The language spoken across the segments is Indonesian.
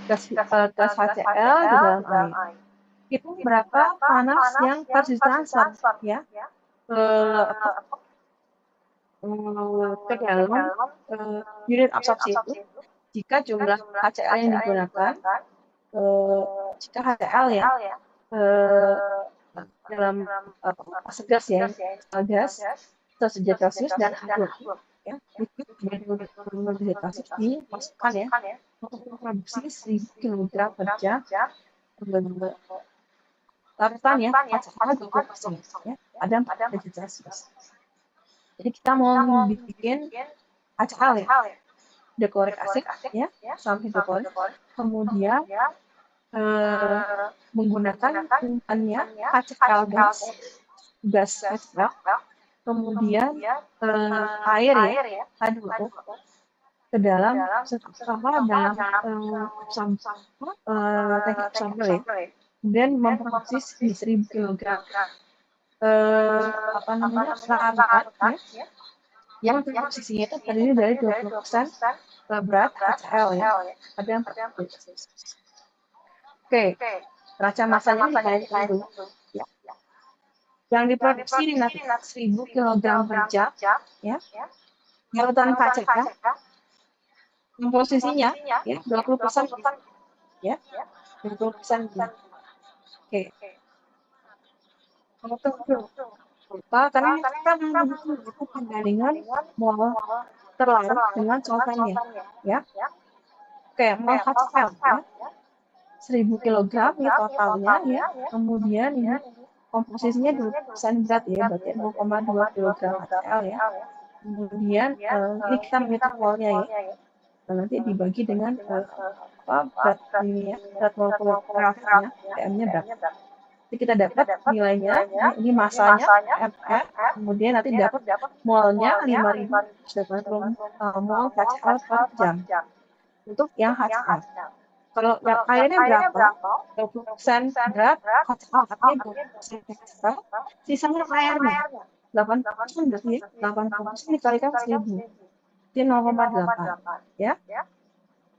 gas HCl di dalam air. Itu berapa panas yang harus ditransfer ya ke dalam unit absorpsi itu jika jumlah HCl yang digunakan jika HCl ya dalam fase gas ya gas 100 derajat Celcius dan H2O ya liquid dengan derajat Celcius dimasukkan ya untuk memproduksi 1000 kg per jam larutan ya HCl 20% ya ada 4 derajat Celcius. Jadi kita mau bikin HCl ya hidroklorik asid ya sampai hidroklorik kemudian menggunakan kumpannya HCl gas HCl kemudian air ya H2O ke dalam dalam tangki absorber ya kemudian memproduksi 1000 kg larutan ya yang komposisinya itu terdiri dari 20% berat HCl ya ada 4 derajat. Oke, neraca masanya dikalikan dulu ya. Yang diproduksi di nanti 1000 kg per jam ya larutan HCl komposisinya ya 20% ya 20% oke karena kita membutuhkan perbandingan mol terlarut dengan solvennya ya oke mol HCl ya 1000 kg ya totalnya ya kemudian ini komposisinya 20% berat ya berarti 0,2 kg HCl ya kemudian ini kita menghitung molnya ya dan nanti dibagi dengan berat ini ya berat molekul reaktifnya PM-nya berapa. Jadi kita dapat nilainya ini masanya mR kemudian nanti dapat molnya 5080 mol HCl per jam untuk yang HCl. Kalau yang airnya berapa? 20% berat HCl artinya 20% HCl sisanya airnya 80% berarti ya 80% dikalikan 1000 jadi 0,8 ya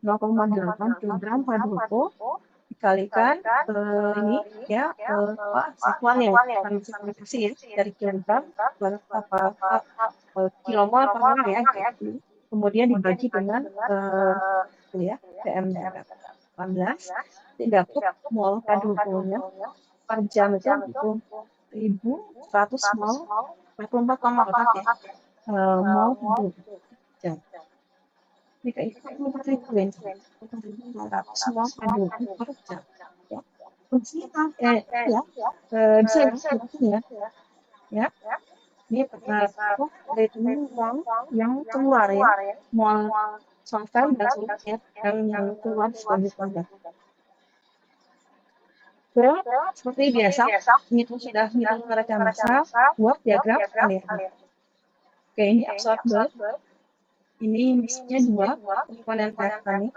0,8 kg H2O dikalikan ini ya satuannya konsentrasi ya dari kilogram kilomol per orang ya gitu. Kemudian dibagi dengan ya PM 18 dapat mol H2O-nya per jam itu 1100 mol 44,4 ya mol H2O jam. Jika itu 44.400 mol H2O per jam ya. Fungsinya bisa ya ini rating yang keluar ya mol solvent dan solid ya yang keluar sebagai produk. Seperti biasa itu sudah hitung neraca massa buat diagram aliran. Oke ini absorber ini misalnya 2 komponen reaktannya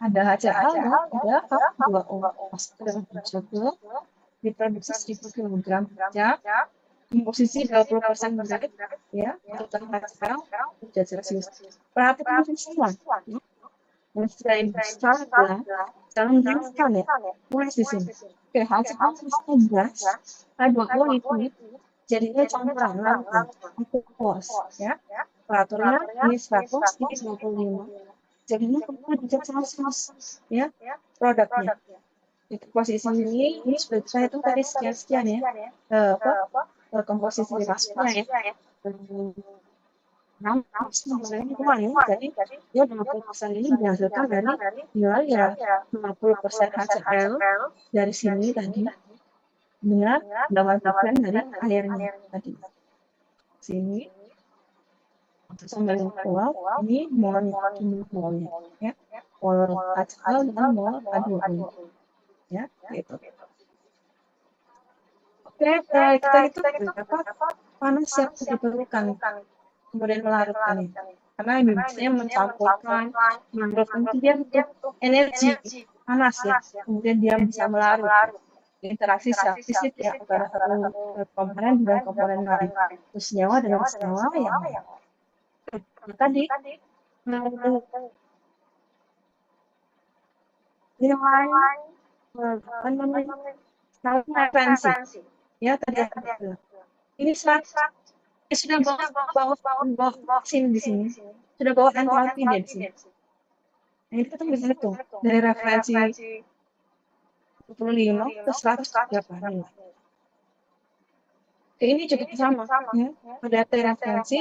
ada HCl dan ada H2O masuk ke dalam absorber diproduksi 1000 kg per jam komposisi 20% berat ya larutan HCl derajat Celcius. Perhatikan fungsinya ya. Yang sudah besar adalah dalam menjelaskan ya mulai di sini. Oke, HCl sistem gas H2O liquid jadinya campuran larutan itu pos ya. Temperaturnya ini 100 ini 25 jadinya derajat Celcius ya produknya. Itu posisi ini sudah saya hitung tadi sekian ya komposisi masuknya ya jadi dia 20% ini dihasilkan dari nilai ya 50% HCl dari sini tadi dengan 8% dari airnya tadi sini sambil keluar ini molnya ya mol HCl dan mol H2O ya gitu. Oke, kita itu berapa panas yang diperlukan kemudian melarutkannya karena biasanya mencampurkan melarutkan dia butuh energi panas ya kemudian dia bisa melarut interaksi secara fisik ya antara satu komponen dengan komponen lain senyawa dengan senyawa yang tadi nilai apa namanya referensi ya tadi aku bilang ini 100 sudah bawa sini di sini sudah bawa entalpi dia di sini. Nah, ini kita bisa hitung dari referensi 25 ke 100 berapa nilai. Oke, ini cukup sama ya. Pada referensi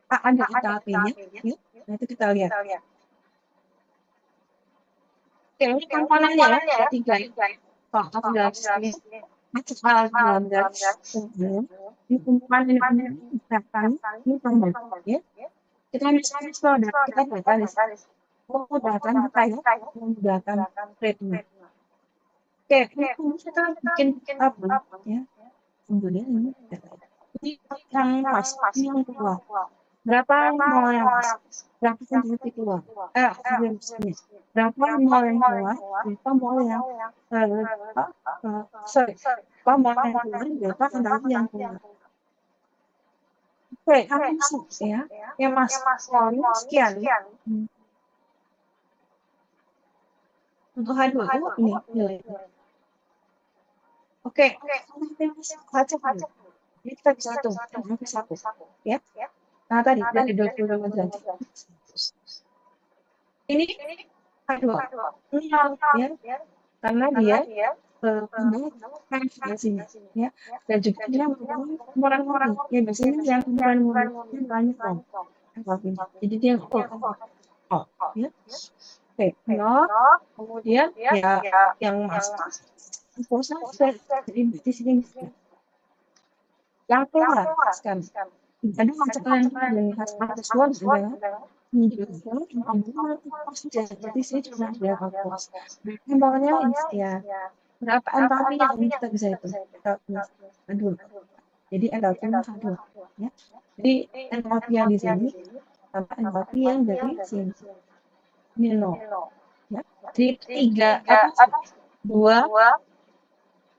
ada entalpinya ya. Nah, itu kita lihat. Oke, ini komponennya ya, ada 3 ya. Kalau dalam sistem ini hal dalam garis ini kumpulan ini misalkan ini produk ya. Kita misalnya produk kita garis memudahkan kita ya, memudahkan treatment. Oke, ini kita bikin tabel ya. Kemudian ini yang pas, ini yang keluar. Berapa mol yang pas? Berapa sentimeter keluar? Berapa mol yang keluar? Berapa mol yang berapa mol yang keluar? Berapa entalpi yang keluar? Oke, kamu masuk ya. Ya mas, molnya sekian. Untuk H2O ini nilainya. Oke, baca dulu. Ini kita bisa hitung sampai 1 ya. Nah tadi dari 25 derajat. Ini H2 nol ya, karena dia referensinya ya, dan juga dia merupakan kumpulan murni. Ya biasanya yang kumpulan murni banyak kan, jadi dia ya. Oke, nol, kemudian ya yang masuk komposa jadi di sini yang keluar sekarang. Ada macam yang dilihat atas luar adalah jadi sini cuma ada kompos. Kembangnya ya berapa entalpi yang ini kita bisa hitung. Aduh. Jadi entalpinya H2 ya. Jadi entalpi yang di sini sama entalpi yang dari sini. Ini 0. Ya. Jadi 2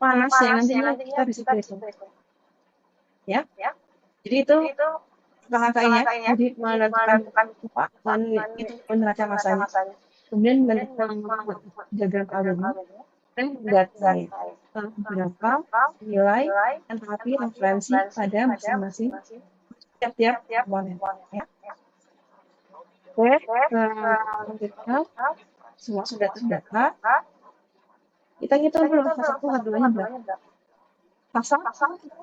panas yang nantinya kita bisa hitung. Ya. Jadi itu kakaknya, jadi menentukan dan itu neraca masanya. Kemudian menentukan diagram alurnya dan mendata berapa nilai entalpi referensi pada masing-masing tiap-tiap komponen. Ya. Oke, kita semua sudah terdata. Kita hitung dulu H1 H2-nya berapa. Pasang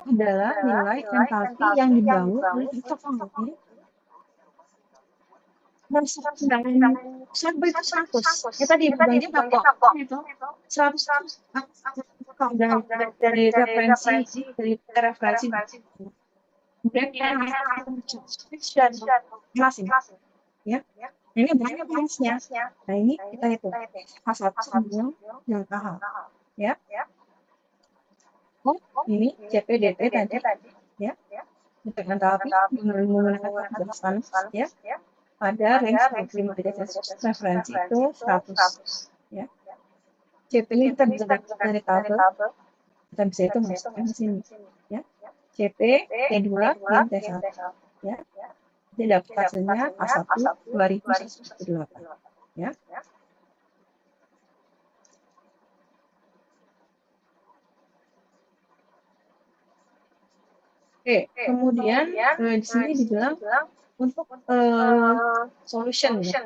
adalah nilai entalpi yang dibangun oleh interval. Sampai 100. Ya tadi bebannya berapa? Itu 100 dari referensi kemudian masing ya. Ini banyak jenisnya. Nah ini kita hitung H1 yang tahap ya. Ini CPDT tadi ya. Untuk entalpi menggunakan kejelasan ya. Pada range 25 derajat Celcius, referensi itu 100 ya. CP ini kita bisa dapat dari tabel, kita bisa itu masukkan ke sini ya. CP T2 dan T1 ya. Jadi dapat hasilnya A1 2148 ya. Oke, kemudian di sini dibilang untuk solution ya,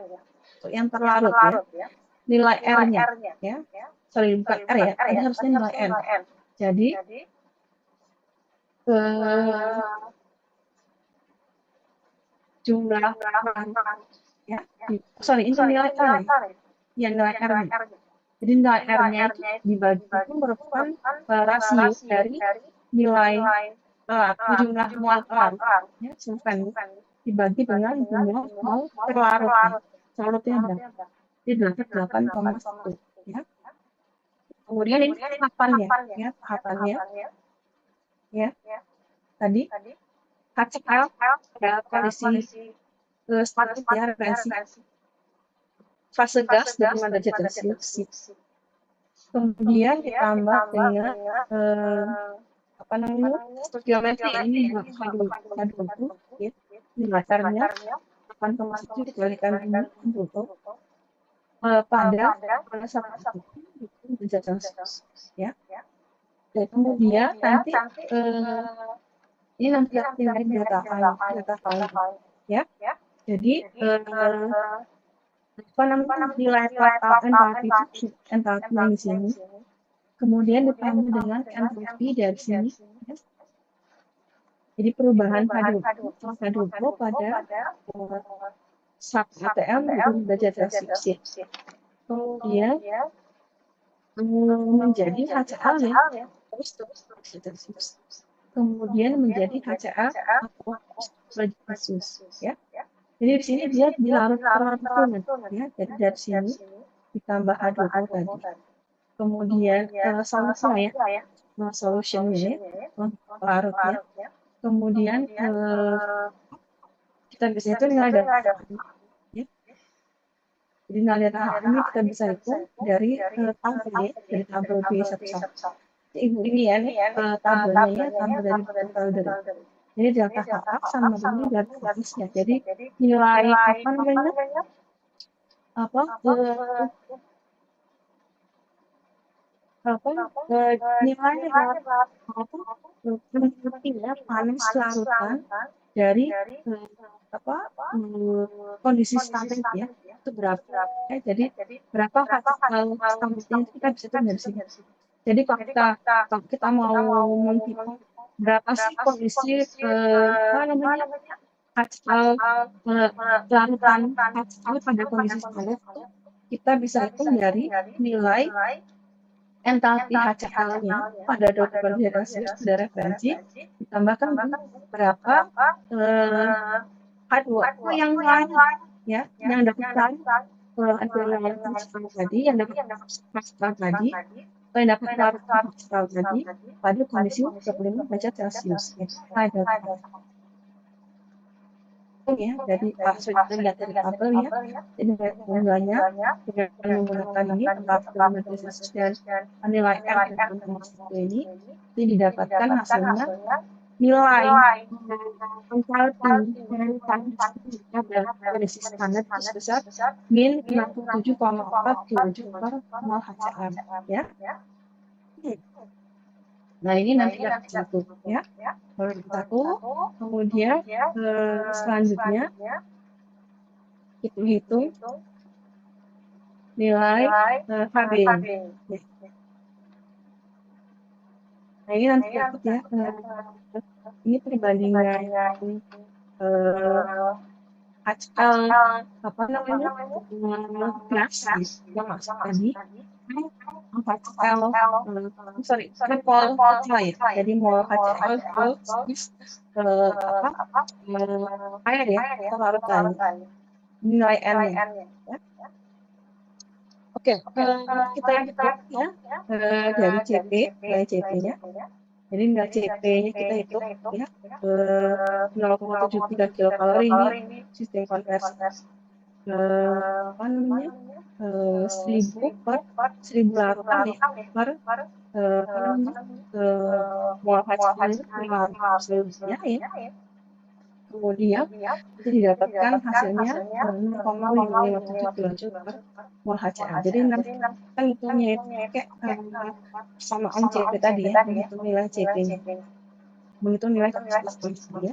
untuk yang terlarut ya, nilai R-nya ya, sorry bukan R ya, ini harusnya nilai N. Jadi jumlah ya, sorry ini nilai R ya, nilai R-nya. Jadi nilai R-nya itu dibagi itu merupakan rasio dari nilai jumlah mol larut ya, solvent dibagi dengan jumlah mol terlarut ya. Larutnya berapa? Jadi 88,1 ya. Kemudian ini tahapannya ya, ya. Tadi HCl adalah kondisi statis ya, referensi fase gas 25 derajat Celcius. Kemudian ditambah dengan apa namanya stoikiometri ini H20 ya, nilai R-nya 8,1 dikalikan dengan 20 pada satu derajat Celcius, ya. Dan kemudian nanti ini nanti nilai data file, ya. Jadi apa namanya nilai total entalpi itu entalpi yang di sini, kemudian ditambah dengan entalpi dari sini, ya. Jadi perubahan H2O pada sub ATM itu derajat Celcius. Kemudian menjadi HCl ya, terus derajat Celcius. Kemudian menjadi HCl atau derajat Celcius, ya. Jadi di sini dia dilarut ya. Jadi dari sini ditambah H2O tadi. Kemudian solusinya ya, solution ini larut ya. Kemudian kita bisa itu nilai data ya. Jadi nilai data ini kita bisa hitung dari tabel B11. Ini ya tabelnya tabel dari folder. Jadi delta HA sama dengan delta HA. Jadi nilai apa namanya? Nilai ya panas larutan dari kondisi standar ya itu berapa ya, jadi berapa standarnya itu kita bisa hitung dari sini. Jadi kalau kita mau menghitung berapa sih kondisi larutan HCl pada kondisi standar itu kita bisa hitung dari nilai entalpi HCl-nya pada derajat Celcius pada referensi ditambahkan berapa H2O yang lain ya yang dapat HCl tadi yang dapat HCl tadi atau yang dapat HCl tadi pada kondisi 25 derajat Celcius ya. Ya, jadi sudah dilihat dari tabel ya, jadi nilainya dengan menggunakan ini tabel Celsius dan nilai R dan ini didapatkan hasilnya nilai entalpi dari kondisi standar itu sebesar min 67,4 kJ per mol HCl ya. Nah ini nanti dapat satu ya. Satu, kemudian selanjutnya hitung nilai HB. Nah ini nanti dapat ya. Ini perbandingan HCl apa namanya gas yang masuk tadi. HCl mol HCl ya. Jadi mol HCl plus air ya, larutan nilai N-nya. Ya. Oke, kita hitung ya dari CP, nilai CP-nya. Jadi nilai CP-nya kita hitung ya 0,73 kilokalori ini sistem konversi apa namanya 1000 per 1000 larutan ya per mol HCl seluruhnya ya. Kemudian itu didapatkan hasilnya 0,557 kJ per mol HCl. Jadi nanti kita hitungnya itu pakai persamaan CP tadi ya, menghitung nilai CP, menghitung nilai konsentrasi ya.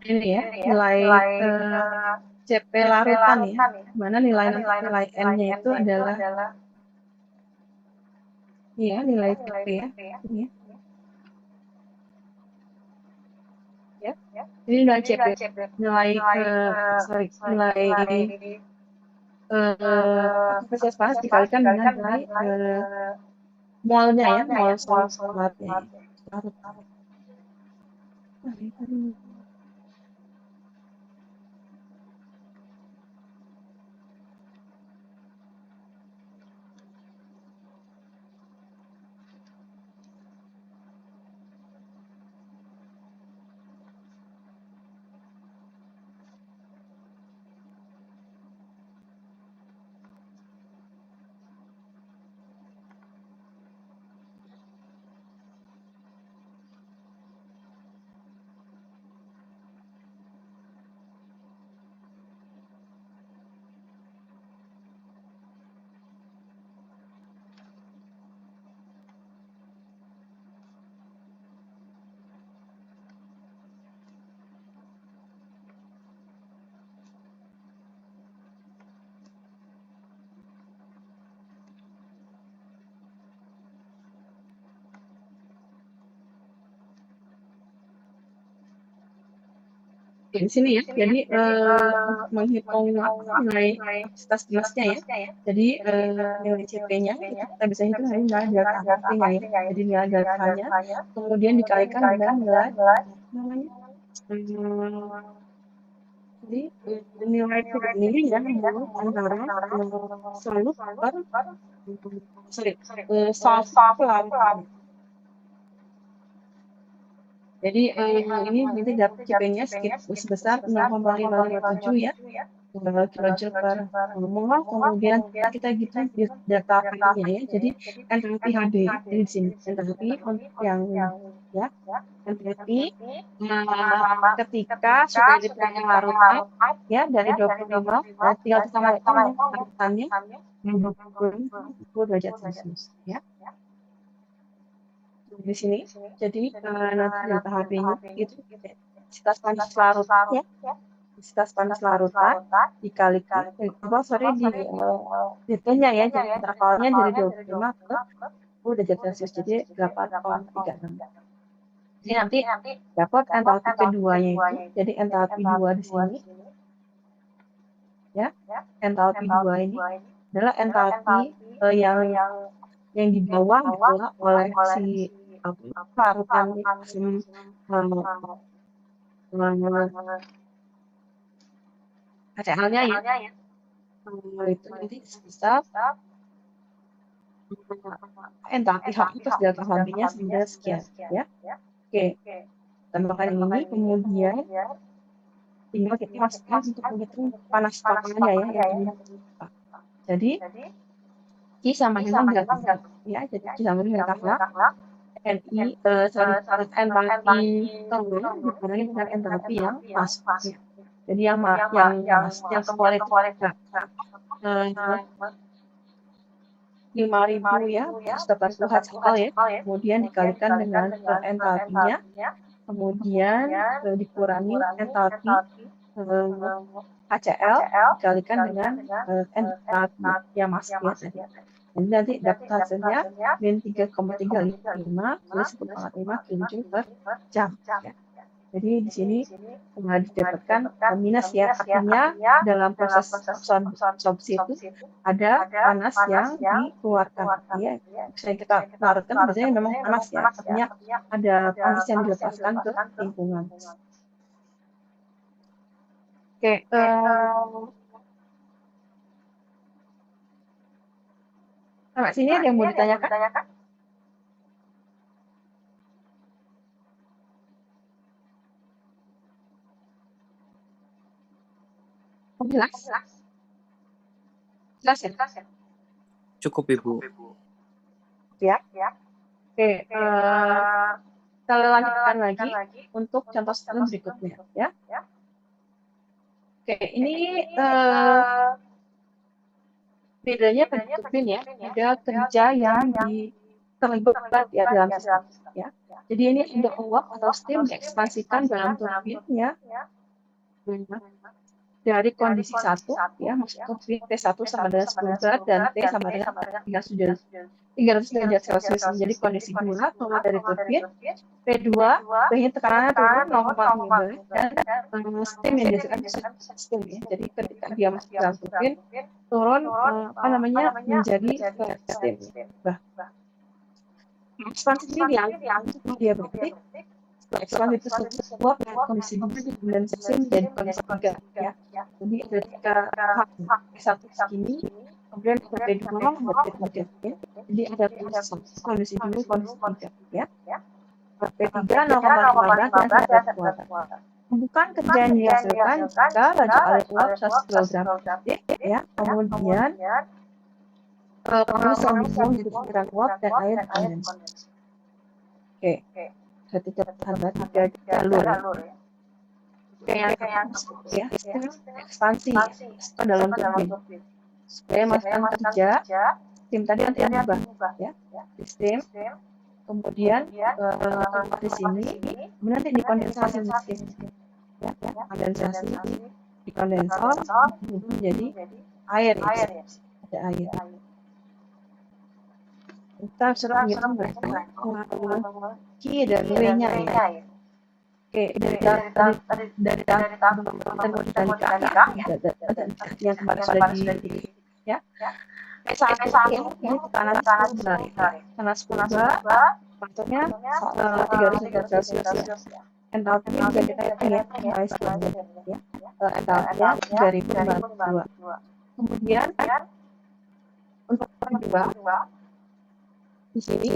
Ini ya nilai CP larutan ya, mana nilai N-nya itu adalah ya nilai CP ya, ini ya. Ini nilai CP, nilai aktivitas panas dikalikan dengan nilai molnya ya, mol solatnya ya. Larut. Di sini ya, jadi menghitung nilai kapasitas gelasnya ya. Jadi nilai CP-nya itu kita bisa hitung dari nilai delta HT-nya ya. Jadi nilai delta-nya kemudian dikalikan dengan nilai namanya. Jadi nilai titik ini ya antara selalu per solve pelarutan. Jadi ini nanti dapat CP-nya sebesar 0,557 ya kilojoule per mol. Kemudian kita hitung data HB-nya ya. Jadi enthalpi HB dari sini enthalpi untuk yang ya enthalpi ketika sudah di pelarutan ya dari 25 tinggal kita kalikan ya larutannya 20 derajat Celcius ya. Di sini jadi nanti delta HB-nya itu intensitas panas larutan ya, intensitas panas larutan dikalikan di DT-nya ya, jadi intervalnya dari 25 ke 10 derajat Celcius, jadi 8,36. Jadi nanti dapat entalpi keduanya itu, jadi entalpi 2 di sini ya, entalpi 2 ini adalah entalpi yang dibawa gitu oleh si larutan asam HCl-nya ya. Itu nanti sebesar entalpi H plus delta HB-nya sama sekian ya. Oke, tambahkan ini kemudian tinggal kita masukkan untuk menghitung panas totalnya ya yang ini. Jadi Q sama dengan delta H ya, jadi Q sama dengan delta H entalpi keluar dikurangi dengan entalpi yang masuk ya. Jadi yang keluar itu 5.000 ya, 180 HCl ya, kemudian dikalikan dengan entalpinya, kemudian dikurangi entalpi HCl dikalikan dengan entalpi yang masuk ya tadi. Jadi nanti dapat hasilnya min 3,355 plus 10,5 kilojoule per jam ya. Jadi di sini didapatkan minus ya, artinya dalam proses absorpsi itu ada panas yang dikeluarkan ya. Misalnya kita larutkan biasanya memang panas ya, artinya ada panas yang dilepaskan ke lingkungan. Oke, sampai sini ada yang mau ditanyakan? Jelas? Jelas ya? Cukup Ibu. Ya. Oke, kita lanjutkan lagi untuk contoh berikutnya ya. Oke, ini bedanya turbin ya, ada kerja yang terlibat ya dalam sistem ya. Jadi ini ada uap atau steam diekspansikan dalam turbin ya. dari kondisi 1, ya, maksudnya T1 sama dengan 10 grad dan T sama dengan 300 derajat Celcius. Jadi kondisi 2 keluar dari turbin, P2, P-nya tekanannya turun 0,5 bar, dan steam yang dihasilkan steam, ya. Jadi ketika dia masuk dalam turbin, turun menjadi steam. Ekspansi ini dianggap diabretik. Setelah itu sebuah kondisi 2 dikondensasi menjadi kondisi 3, ya. Jadi ketika P1 segini, kemudian ada P2, ada P3, ya. Jadi ada kondisi 2, kondisi 3, ya. P3 0,5 dan ada kekuatan. Bukan kerja yang dihasilkan jika laju air uap 100 kg, ya. Kemudian proses dibuang jadi cairan uap dan air kondens. Oke. Ketika ada 3 jalur, ya, ekspansi ke dalam turbin supaya masukkan kerja steam tadi nanti berubah, ya, steam, kemudian di sini, kemudian nanti dikondensasi mesin, ya, kondensasi dikondensor menjadi air, ya, ada air. Kita suruh menghitung Q dan W-nya, ya. Oke, dari yang kemarin sudah di, ya. Saat ini tekanan 10 bar, karena 10 bar, faktornya 300 derajat Celcius. Entalpinya juga kita hitung, ya, ya. Entalpinya 3042. Kemudian untuk kedua, di sini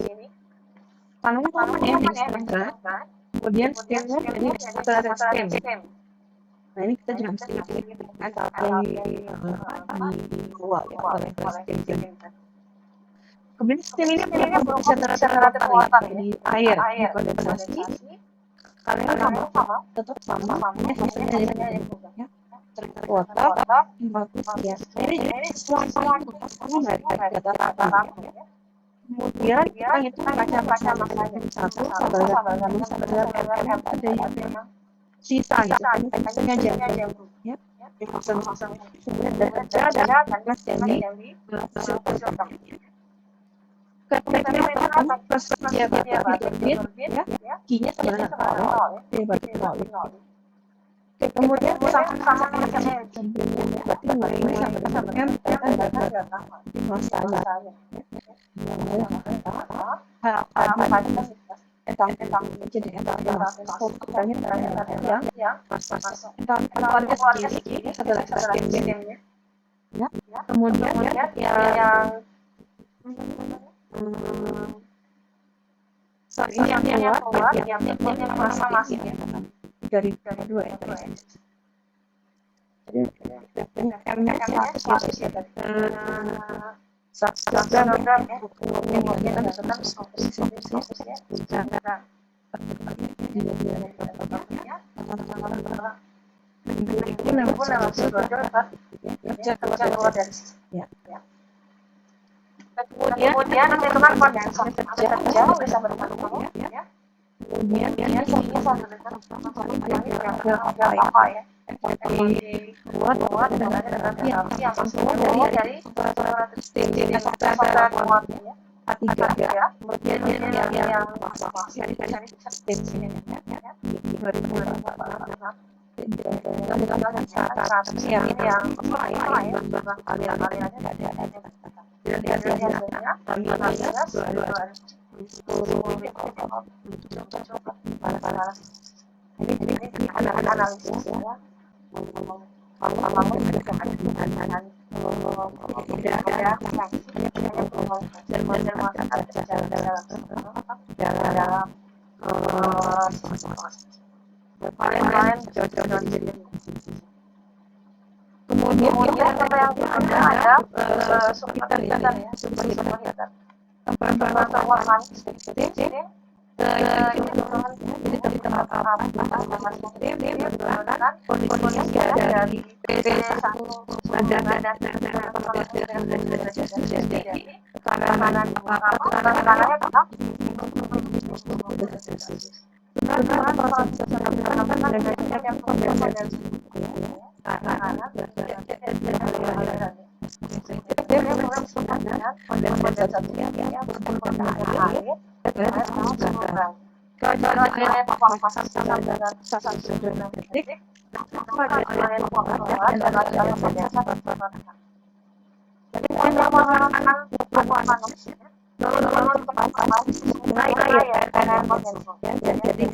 tangannya sama, ya, di setengah. Kemudian steamnya dari setelah steam. Nah, ini kita juga mesti kan di luar, ya, oleh steam. Kemudian steam ini punya kekuatan, jadi air dikondensasi, karena tetap sama, hanya hasilnya jadi, ya, terkuota 50 sekian. Ini semua dari data. Kemudian kita hitung kaca masanya 1 sampai dengan ada yang sisa, sisanya jarum, ya. Kemudian ada kerja dan gas yang dihasilkan. Ketika proses diabretik di turbin, ya, Q-nya sama dengan nol. Kemudian sama berarti mulainya sama dengan masanya. Jadi yang kemudian yang keluar yang masih dari 2, ya. Jadi M-nya 100, ya, tadi. 100 gram, ya. Kemudian kita masukkan kemudian hitungan kondensor kerja bisa berubah, ya. Kemudian ini sama dengan apa, ya. Keluar dan ada yang keluar dari steam A3, ya. Kemudian yang dari steam ini analisis, ya. Kemudian ada superhitan, ya, superhitan. Performa steam jadi tempat steam menggunakan kondisi dari P1 jadi tekanan Sebenarnya proses pengambilan dan setiap kondensasi ya, karena dia berfungsi dengan kondensasi yang bertemu air dan disebut. Kalau air evaporasi sampai dengan 1,9 detik, maka ada evaporasi dan ada evaporasi. Jadi yang menggunakan panas lalu tepat naik air karena jadi karena di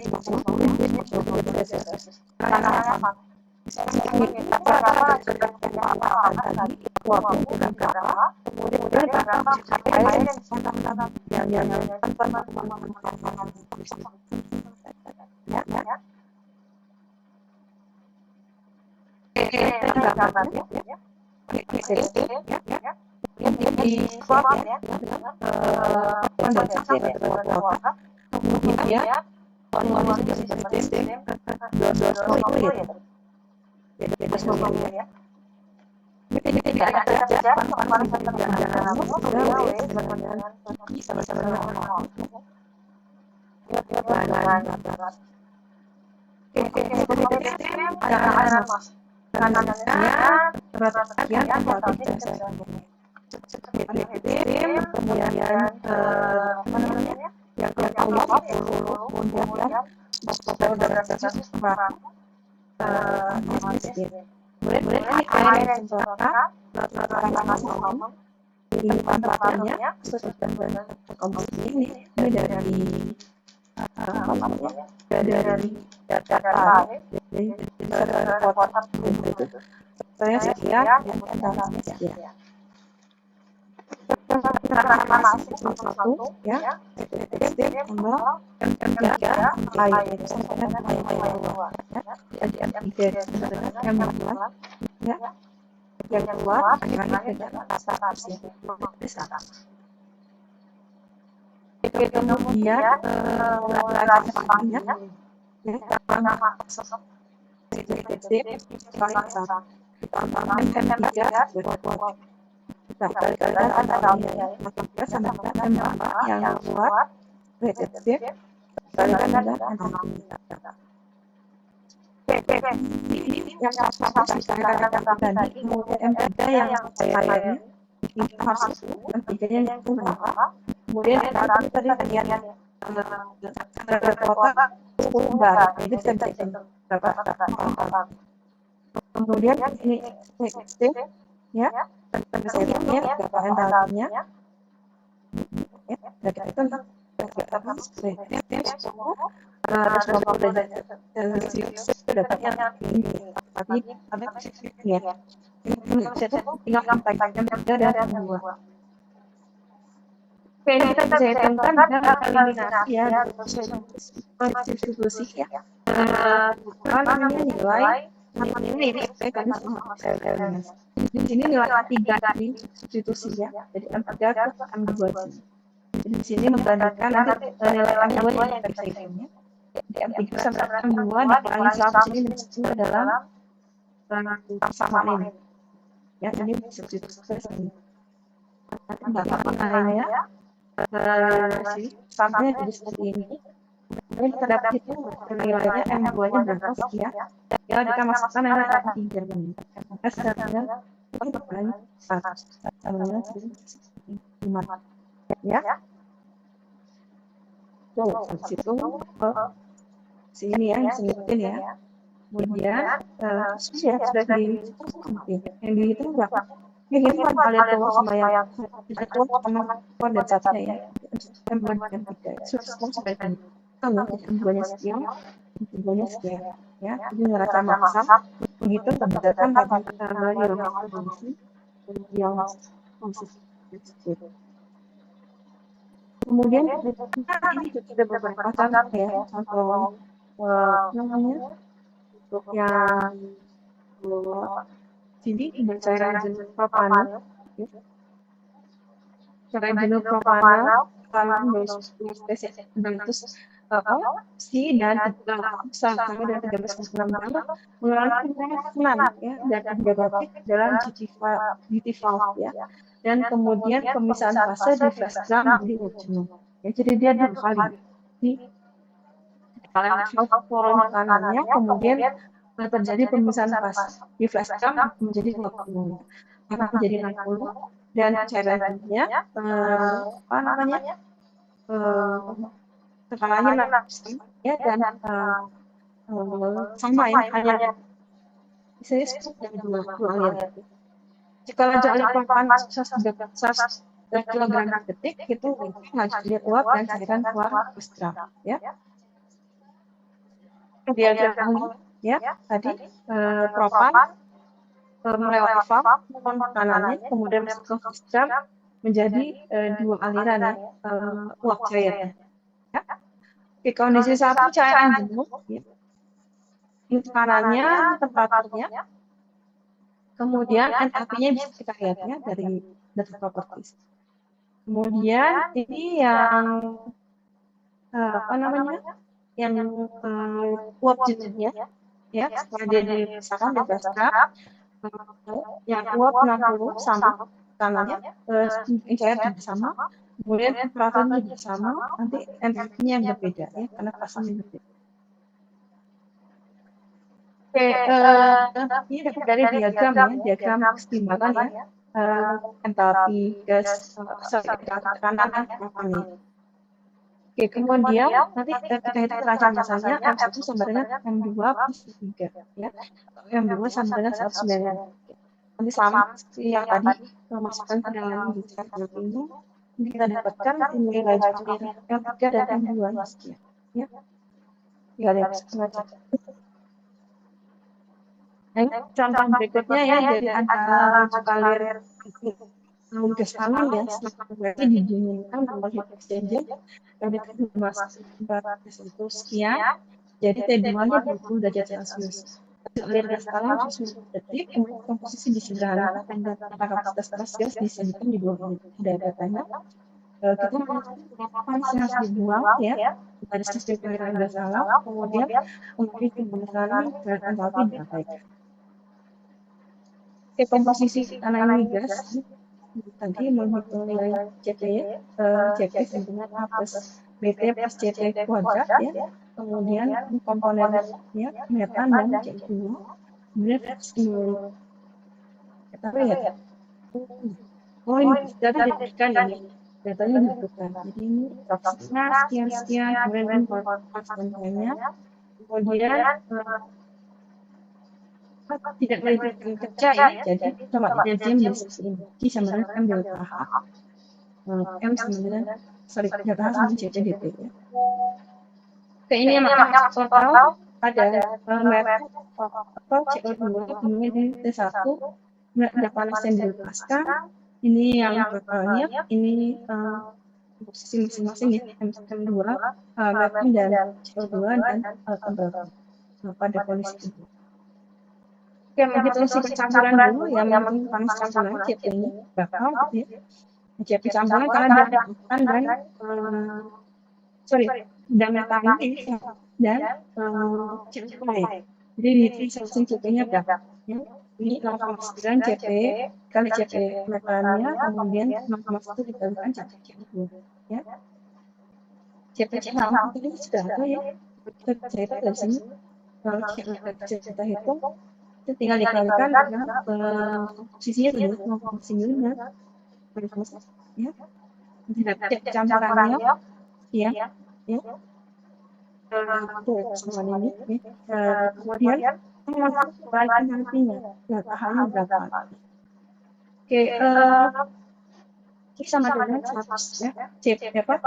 tempatnya komposisi ini dari data dari kota itu saya sekian sekian satu ya yang keluar dengan kemudian rasanya yang keluar reseptif yang tadi kemudian MPK yang saya itu masuk MPK yang berapa kemudian tadi kota Sumbar itu berapa kemudian ini ya reseptifnya berapa entalpinya ya dari itu dapatnya ini tapi ada ya tinggal sampaikan dan dua. Oke, ini kita bisa hitungkan dengan eliminasi ya substitusi ya. Namanya nilai ini saya tadi saya eliminasi. Di sini nilai 3 di substitusi ya. Jadi M3 ke M2. Jadi di sini membandingkan nanti nilai M2 yang kita bisa hitungnya. Di M3 sampai M2 dikali 100 ini disebut dalam persamaan ini. Ya, ini substitusi ini. Nanti nilainya sampai jadi seperti ini. Kemudian kita dapat itu nilainya M2-nya berapa sekian. Ya, kita masukkan nilai M3 ini. S dengan perkalian 100 sama dengan 5. Ya. Tuh, habis itu sini ya, disebutkan ya. Kemudian sudah dihitung. Yang dihitung berapa? Yang dihitung kalian tolong supaya kita keluar sama kondensatnya ya. M2 dan 3. Sudah sampai ini. Kalau M2-nya sekian, M3-nya sekian. Ya, jadi ngerasa maksa. Begitu berdasarkan dari yang kondisi yang konsisten. Kemudian ini sudah beberapa contoh ya, contoh namanya untuk yang sini dengan cairan jenuh propanol, cairan jenuh propanol kalian dari 10 spesies bentus si dan 3 sama dan 13,6 mengalami penurunan ya dan diabetik dalam GT valve ya. Dan kemudian pemisahan fase di fase jam di ujung. Ya, jadi dia 2 kali di kalian turun tekanannya, kemudian terjadi pemisahan pas di flash jump menjadi 20, karena menjadi 60 dan cairannya apa namanya tekanannya 6 ya, dan sama ya, hanya bisa 10 dan 2 aliran. Jika laju aliran permukaan 100 kilogram per detik, itu laju alir uap dan cairan keluar ekstra ya. Diagram ya tadi propan melewati valve kanalnya, kemudian masuk ke jam menjadi 2 aliran ya, uap cair ya. Di kondisi 1 cairan jenuh ya, ini tekanannya, temperaturnya, kemudian entalpinya bisa kita lihat ya dari data properties. Kemudian ini yang apa namanya, yang uap jenuhnya ya, setelah dia dipisahkan di basket, yang uap 60 sama tekanannya, cair juga sama, kemudian temperaturnya juga sama, nanti entalpinya yang berbeda ya, karena pasangnya berbeda. Oke, ini dapat dari diagram ya, diagram keseimbangan ya, entalpi gas, tekanan dan propannya. Oke, kemudian nanti kita hitung terancam masanya M1 sama dengan M2 plus 3 ya, M2 sama dengan 190. Nanti sama seperti yang tadi masukkan ke dalam diagram ini kita dapatkan nilai laju aliran M3 dan M2 sekian ya. Ya, ada sengaja. Contoh berikutnya ya, dari antara laju aliran gas alam ya, setelah didinginkan oleh heat exchanger dan masuk tempat itu sekian, jadi T2-nya 20 derajat Celcius. Aliran gas alam 90 detik, kemudian komposisi disederhanakan dan kapasitas gas disajikan di 2 menit. Ada datanya. Kita menentukan berapa panas yang harus dibuang ya dari sistem aliran gas alam, kemudian memiliki pembentukan dan entalpi diabaikan. Komposisi karena ini gas tadi menghitung nilai CP, CP sama dengan A plus BT plus CT kuadrat ya, kemudian komponen ya metan dan CO2, kemudian stimulus. Kita lihat, oh ini data diberikan ini, datanya diberikan. Jadi ini toksisnya sekian, kemudian konstantannya, kemudian tidak boleh kerja ya, jadi coba dia jam ini Q sama dengan M delta H, M sama dengan delta H sama CPDT ya. Oke, ini yang total ada meter atau CO2 kemudian T1 ada panas yang dilepaskan, ini yang totalnya, ini posisi masing-masing ya, M2 meter dan CO2 dan temperatur pada kondisi itu. Oke, menghitung sifat campuran dulu ya, menghitung panas campuran CP ini berapa gitu ya. CP campuran karena dia metan dan dan metan ini dan CO2 ya. Jadi dihitung CP-nya berapa ya. Ini 0,9 CP kali CP metannya, kemudian 0,1 dikalikan CP CO2 ya. CP campuran ini sudah ada ya. Kita cari dari sini. Kalau kita hitung itu tinggal dikalikan dengan komposisinya sudah 0,9 ya. Tidak campurannya ya sama ini kemudian balik nantinya tahannya berapa. Oke, Q sama dengan 100 ya, CP apa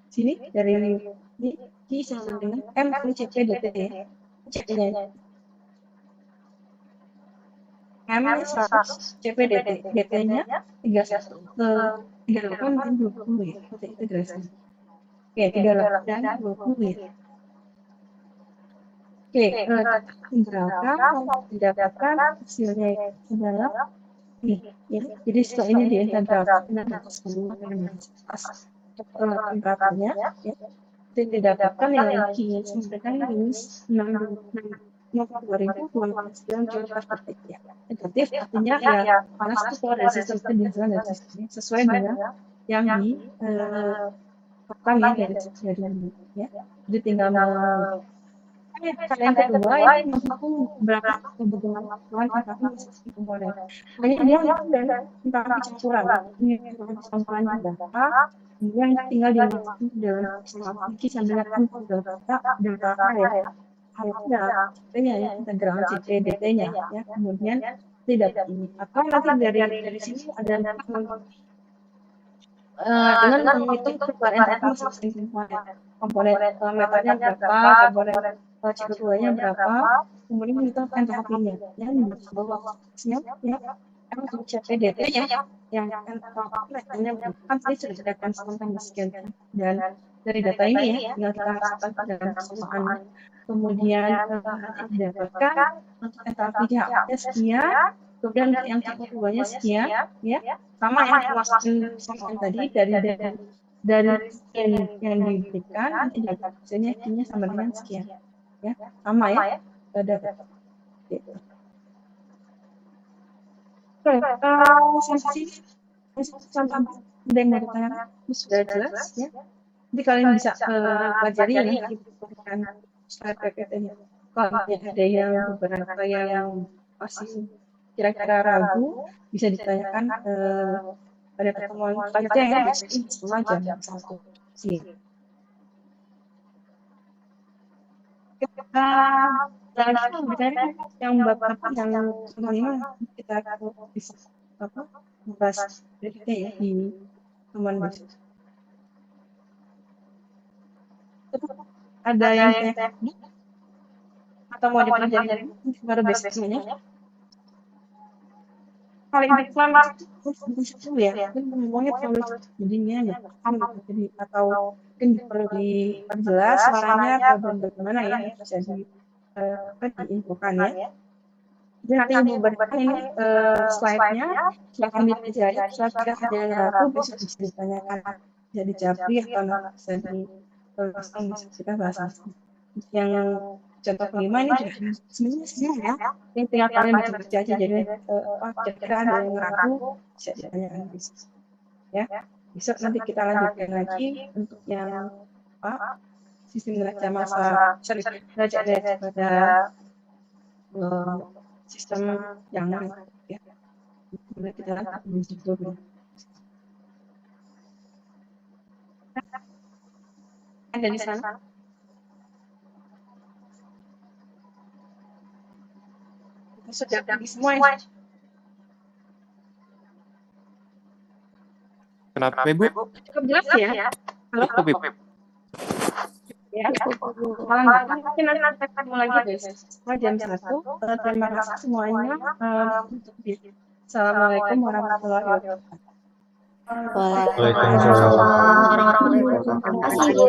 sini dari ini Q sama dengan M kali CP DT ya, CP-nya M 100 CP DT-nya 38 dan 20 ya, itu integrasinya. Oke, 38 dan 20 ya. Oke, integralkan, didapatkan hasilnya adalah nih ya. Jadi setelah ini diintegralkan dengan atas semua dengan atas temperaturnya ya. Jadi didapatkan nilai Q sebenarnya minus 62.209 joule per detik ya. Negatif artinya ya panas itu keluar dari sistem, penjelasan dari sistem sesuai dengan yang bukan ya dari ini ya. Jadi tinggal cara yang kedua ini mendukung berapa kebutuhan tapi masih komponen. Makanya dia dari tentang campuran ini campuran juga. Kemudian tinggal dimasukkan ke dalam aplikasi sambil akan delta ya. Harusnya ya integral CPDT-nya ya. Kemudian tidak ini atau nanti dari sini ada dengan menghitung perubahan enthalpi masing-masing komponen metodenya berapa, komponen CO2-nya berapa, kemudian menghitung enthalpinya yang di bawah ya yang untuk CPDT-nya yang enthalpinya kan tadi sudah didapatkan sama sekian dan dari data ini ya tinggal kita masukkan ke dalam persamaan kemudian didapatkan untuk enthalpinya sekian kemudian yang CO2-nya sekian ya sama yang masukin tadi dari yang diberikan nanti hasilnya Q-nya sama dengan sekian ya sama ya ada gitu. Sampai ada yang mau ditanyakan sudah jelas ya jadi kalian bisa pelajari ya diberikan slide PPT-nya kalau ada yang beberapa yang masih kira-kira ragu bisa ditanyakan pada pertemuan selanjutnya ya setengah jam 1 sih. Kita langsung bicara yang bapak yang sebelumnya kita bisa membahas berikutnya ya di teman besok. Ada yang tanya atau mau dipelajari baru besoknya? Paling depan itu ya, ngomongnya terlalu jadinya ya, jadi atau mungkin perlu diperjelas suaranya atau bagaimana ya bisa diinfokan ya. Jadi nanti ibu berikan ini slide-nya, silakan dipelajari. Jika ada yang ragu bisa ditanyakan, bisa dijawab atau bisa langsung kita bahas. Yang contoh kelima ini juga sebenarnya ya ini tinggal kalian baca aja jadi kira-kira ada yang ragu bisa ditanyakan ya besok nanti kita lanjutkan lagi untuk yang sistem neraca masa neraca pada sistem yang ya kemudian kita lanjutkan ada di sana. Sudah bagi semua ya. Kenapa Ibu? Cukup jelas ya? Halo? Cukup Ibu. Ya, mungkin nanti kita ketemu lagi besok jam 1. Terima kasih semuanya. Assalamualaikum warahmatullahi wabarakatuh. Waalaikumsalam warahmatullahi wabarakatuh. Terima kasih, Bu.